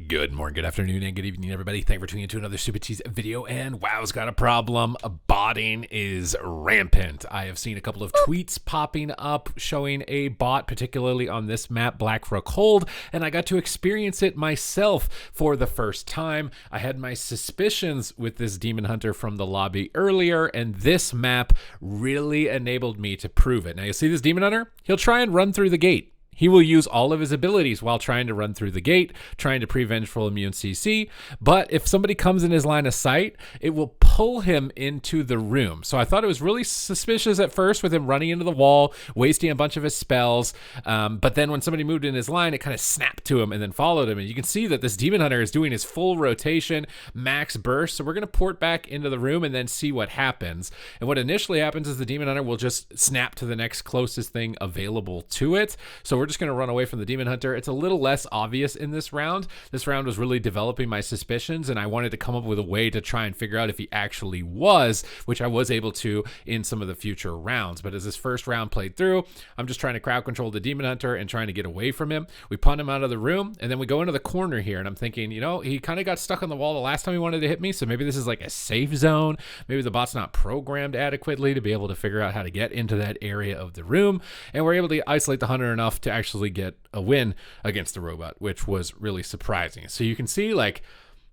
Good morning, good afternoon, and good evening, everybody. Thank you for tuning into another Supatease video, and WoW's got a problem. Botting is rampant. I have seen a couple of tweets popping up showing a bot, particularly on this map, Blackrock Hold, and I got to experience it myself for the first time. I had my suspicions with this Demon Hunter from the lobby earlier, and this map really enabled me to prove it. Now, you see this Demon Hunter? He'll try and run through the gate. He will use all of his abilities while trying to run through the gate, trying to pre-vengeful immune CC, but if somebody comes in his line of sight, it will pull him into the room. So I thought it was really suspicious at first with him running into the wall, wasting a bunch of his spells, but then when somebody moved in his line, it kind of snapped to him and then followed him, and you can see that this Demon Hunter is doing his full rotation, max burst, so we're going to port back into the room and then see what happens. And what initially happens is the Demon Hunter will just snap to the next closest thing available to it, so we're just going to run away from the Demon Hunter. It's a little less obvious in this round. This round was really developing my suspicions, and I wanted to come up with a way to try and figure out if he actually was, which I was able to in some of the future rounds. But as this first round played through, I'm just trying to crowd control the Demon Hunter and trying to get away from him. We punt him out of the room, and then we go into the corner here, and I'm thinking, you know, he kind of got stuck on the wall the last time he wanted to hit me, so maybe this is like a safe zone. Maybe the bot's not programmed adequately to be able to figure out how to get into that area of the room, and we're able to isolate the Hunter enough to actually get a win against the robot, which was really surprising. So you can see, like,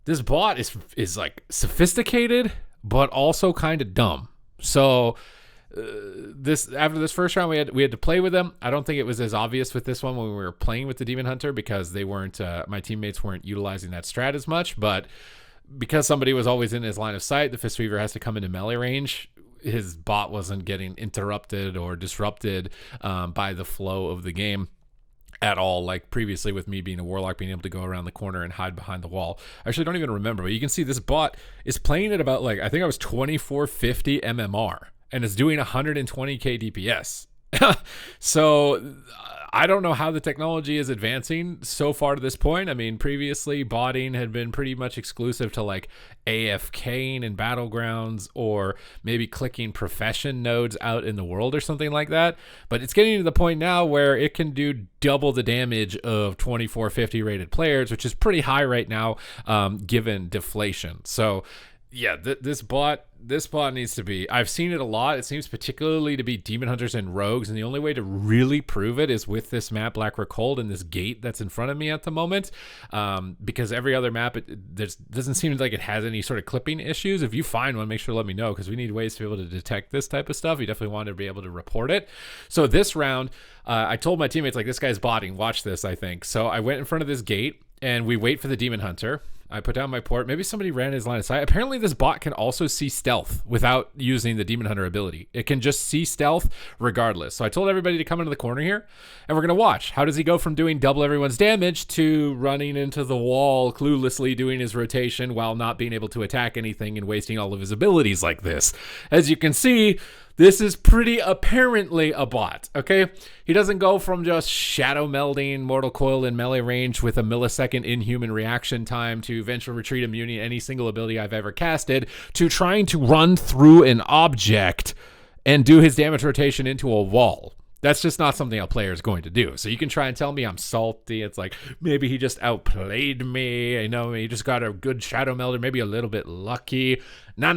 this bot is like sophisticated but also kind of dumb. So after this first round, we had to play with them. I don't think it was as obvious with this one when we were playing with the Demon Hunter, because they weren't my teammates weren't utilizing that strat as much, but because somebody was always in his line of sight, the Fist Weaver has to come into melee range. His bot wasn't getting interrupted or disrupted by the flow of the game at all, like previously with me being a warlock, being able to go around the corner and hide behind the wall. I actually don't even remember, but you can see this bot is playing at about, like, I think I was 2450 MMR, and it's doing 120k DPS. So I don't know how the technology is advancing so far to this point. I mean, previously botting had been pretty much exclusive to like AFKing in battlegrounds, or maybe clicking profession nodes out in the world or something like that. But it's getting to the point now where it can do double the damage of 2450 rated players, which is pretty high right now, given deflation. So yeah, this bot needs to be, I've seen it a lot. It seems particularly to be Demon Hunters and Rogues, and the only way to really prove it is with this map, Blackrock Hold, and this gate that's in front of me at the moment, because every other map, it doesn't seem like it has any sort of clipping issues. If you find one, make sure to let me know, because we need ways to be able to detect this type of stuff. You definitely want to be able to report it. So this round, I told my teammates, like, this guy's botting, watch this, I think. So I went in front of this gate, and we wait for the Demon Hunter. I put down my port. Maybe somebody ran his line of sight. Apparently this bot can also see stealth without using the Demon Hunter ability. It can just see stealth regardless. So I told everybody to come into the corner here, and we're going to watch. How does he go from doing double everyone's damage to running into the wall, cluelessly doing his rotation while not being able to attack anything and wasting all of his abilities like this? As you can see, this is pretty apparently a bot, okay? He doesn't go from just shadow melding Mortal Coil in melee range with a millisecond inhuman reaction time to vengeful retreat immunity, any single ability I've ever casted, to trying to run through an object and do his damage rotation into a wall. That's just not something a player is going to do. So you can try and tell me I'm salty. It's like, maybe he just outplayed me. I know he just got a good shadow melder, maybe a little bit lucky. No.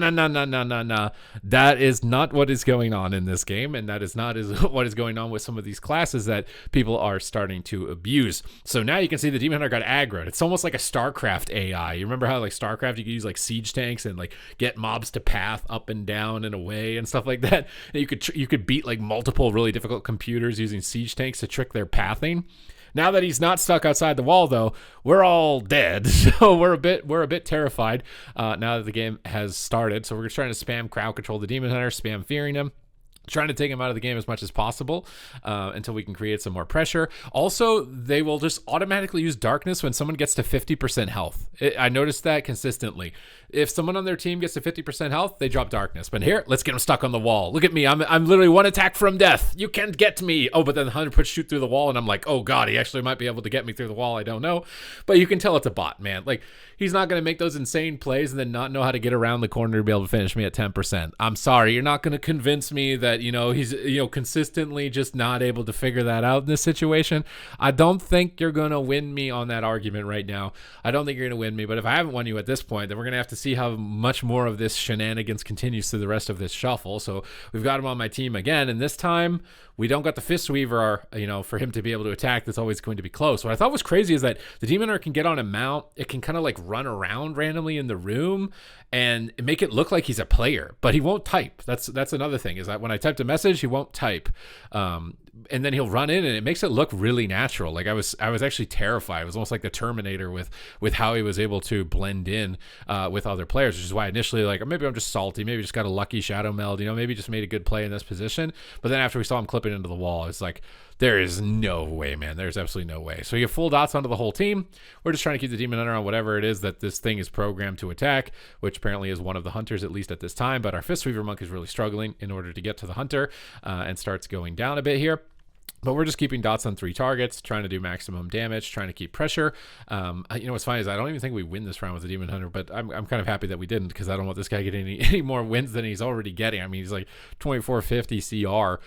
That is not what is going on in this game, and that is not what is going on with some of these classes that people are starting to abuse. So now you can see the Demon Hunter got aggroed. It's almost like a StarCraft AI. You remember how, like, StarCraft, you could use like siege tanks and like get mobs to path up and down and away and stuff like that. And you could beat like multiple really difficult computers using siege tanks to trick their pathing. Now that he's not stuck outside the wall, though, we're all dead. So we're a bit terrified now that the game has started. So we're just trying to spam crowd control the Demon Hunter, spam fearing him, trying to take him out of the game as much as possible until we can create some more pressure. Also, they will just automatically use darkness when someone gets to 50% health. I noticed that consistently. If someone on their team gets to 50% health, they drop darkness. But here, let's get him stuck on the wall. Look at me. I'm literally one attack from death. You can't get me. Oh, but then the Hunter puts shoot through the wall, and I'm like, oh God, he actually might be able to get me through the wall. I don't know. But you can tell it's a bot, man. Like, he's not going to make those insane plays and then not know how to get around the corner to be able to finish me at 10%. I'm sorry. You're not going to convince me that that, he's, consistently just not able to figure that out in this situation. I don't think you're going to win me on that argument right now. I don't think you're going to win me, but if I haven't won you at this point, then we're going to have to see how much more of this shenanigans continues through the rest of this shuffle. So we've got him on my team again, and this time we don't got the Fist Weaver, for him to be able to attack. That's always going to be close. What I thought was crazy is that the Demon Hunter can get on a mount. It can kind of like run around randomly in the room and make it look like he's a player, but he won't type. That's another thing, is that when I typed a message, he won't type. And then he'll run in, and it makes it look really natural. Like I was actually terrified. It was almost like the Terminator with how he was able to blend in with other players, which is why initially, like, maybe I'm just salty, maybe just got a lucky shadow meld, maybe just made a good play in this position. But then after we saw him clipping into the wall, it's like, there is no way, man. There's absolutely no way. So you have full dots onto the whole team. We're just trying to keep the Demon Hunter on whatever it is that this thing is programmed to attack, which apparently is one of the hunters, at least at this time. But our Fist Weaver Monk is really struggling in order to get to the hunter and starts going down a bit here. But we're just keeping dots on 3 targets, trying to do maximum damage, trying to keep pressure. What's funny is I don't even think we win this round with the Demon Hunter, but I'm kind of happy that we didn't, because I don't want this guy getting any more wins than he's already getting. I mean, he's like 2450 CR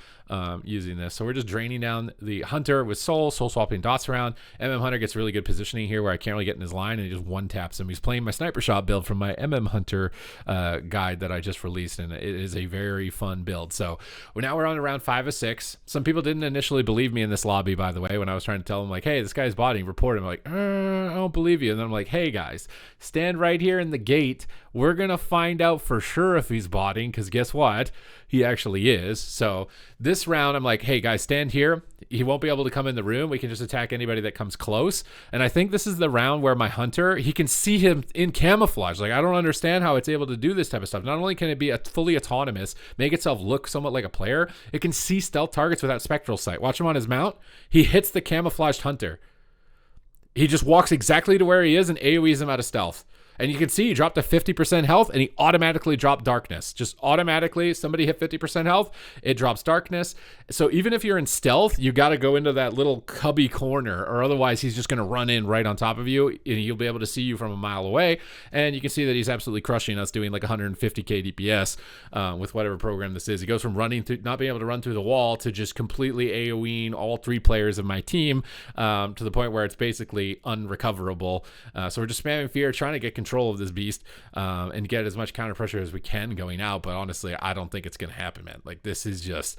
using this. So we're just draining down the Hunter with soul swapping dots around. Hunter gets really good positioning here where I can't really get in his line, and he just one-taps him. He's playing my Sniper Shot build from my Hunter guide that I just released, and it is a very fun build. So now we're on around 5 of 6. Some people didn't initially believe me in this lobby, by the way, when I was trying to tell them, like, hey, this guy's botting, report him. Like, I don't believe you. And then I'm like, hey guys, stand right here in the gate. We're gonna find out for sure if he's botting, because guess what, he actually is. So this round I'm like, hey guys, stand here. He won't be able to come in the room. We can just attack anybody that comes close. And I think this is the round where my Hunter, he can see him in camouflage. Like, I don't understand how it's able to do this type of stuff. Not only can it be fully autonomous, make itself look somewhat like a player, it can see stealth targets without spectral sight. Watch him on his mount. He hits the camouflaged Hunter. He just walks exactly to where he is and AoEs him out of stealth. And you can see he dropped to 50% health, and he automatically dropped darkness. Just automatically, somebody hit 50% health, it drops darkness. So even if you're in stealth, you got to go into that little cubby corner, or otherwise he's just going to run in right on top of you, and you'll be able to see you from a mile away. And you can see that he's absolutely crushing us, doing like 150k DPS with whatever program this is. He goes from running through, not being able to run through the wall, to just completely AoEing all 3 players of my team to the point where it's basically unrecoverable. So we're just spamming fear, trying to get control of this beast and get as much counter pressure as we can going out. But honestly, I don't think it's gonna happen, man. Like, this is just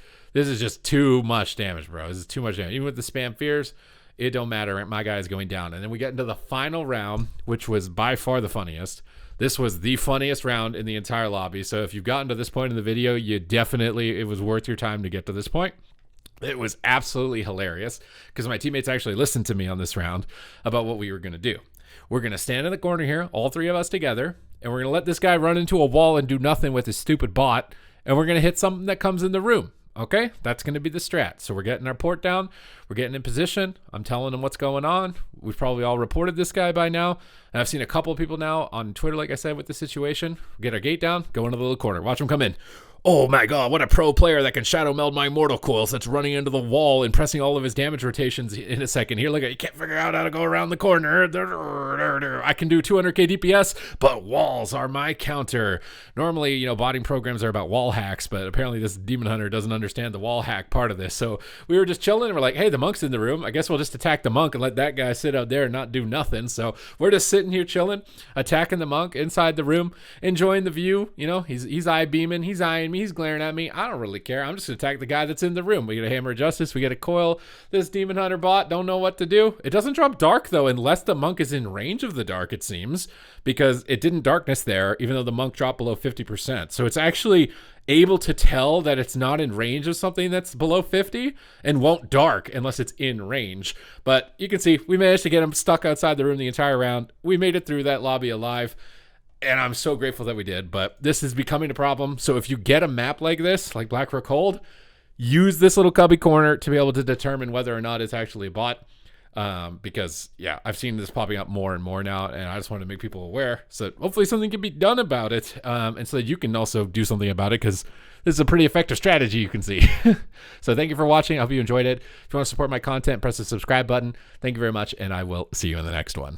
too much damage, bro. This is too much damage. Even with the spam fears, it don't matter. My guy is going down. And then we get into the final round, which was by far the funniest. This was the funniest round in the entire lobby. So if you've gotten to this point in the video, it was worth your time to get to this point. It was absolutely hilarious, because my teammates actually listened to me on this round about what we were going to do. We're going to stand in the corner here, all 3 of us together, and we're going to let this guy run into a wall and do nothing with his stupid bot, and we're going to hit something that comes in the room. Okay, that's going to be the strat. So we're getting our port down. We're getting in position. I'm telling him what's going on. We've probably all reported this guy by now. And I've seen a couple of people now on Twitter, like I said, with the situation. Get our gate down, go into the little corner. Watch him come in. Oh my god, what a pro player that can shadow meld my Immortal Coils that's running into the wall and pressing all of his damage rotations in a second. Here, look at, you can't figure out how to go around the corner. I can do 200k DPS, but walls are my counter. Normally, botting programs are about wall hacks, but apparently this Demon Hunter doesn't understand the wall hack part of this. So we were just chilling, and we're like, hey, the monk's in the room. I guess we'll just attack the monk and let that guy sit out there and not do nothing. So we're just sitting here chilling, attacking the monk inside the room, enjoying the view. He's eye beaming, he's eyeing me, he's glaring at me. I don't really care. I'm just gonna attack the guy that's in the room. We get a Hammer of Justice, we get a coil. This Demon Hunter bot don't know what to do. It doesn't drop dark though, unless the monk is in range of the dark, it seems, because it didn't darkness there, even though the monk dropped below 50%. So it's actually able to tell that it's not in range of something that's below 50 and won't dark unless it's in range. But you can see we managed to get him stuck outside the room the entire round. We made it through that lobby alive, and I'm so grateful that we did. But this is becoming a problem. So if you get a map like this, like Black Rock Hold, use this little cubby corner to be able to determine whether or not it's actually a bot. Because yeah, I've seen this popping up more and more now, and I just want to make people aware, so hopefully something can be done about it, and so that you can also do something about it, because this is a pretty effective strategy, you can see. So thank you for watching. I hope you enjoyed it. If you want to support my content, press the subscribe button. Thank you very much, and I will see you in the next one.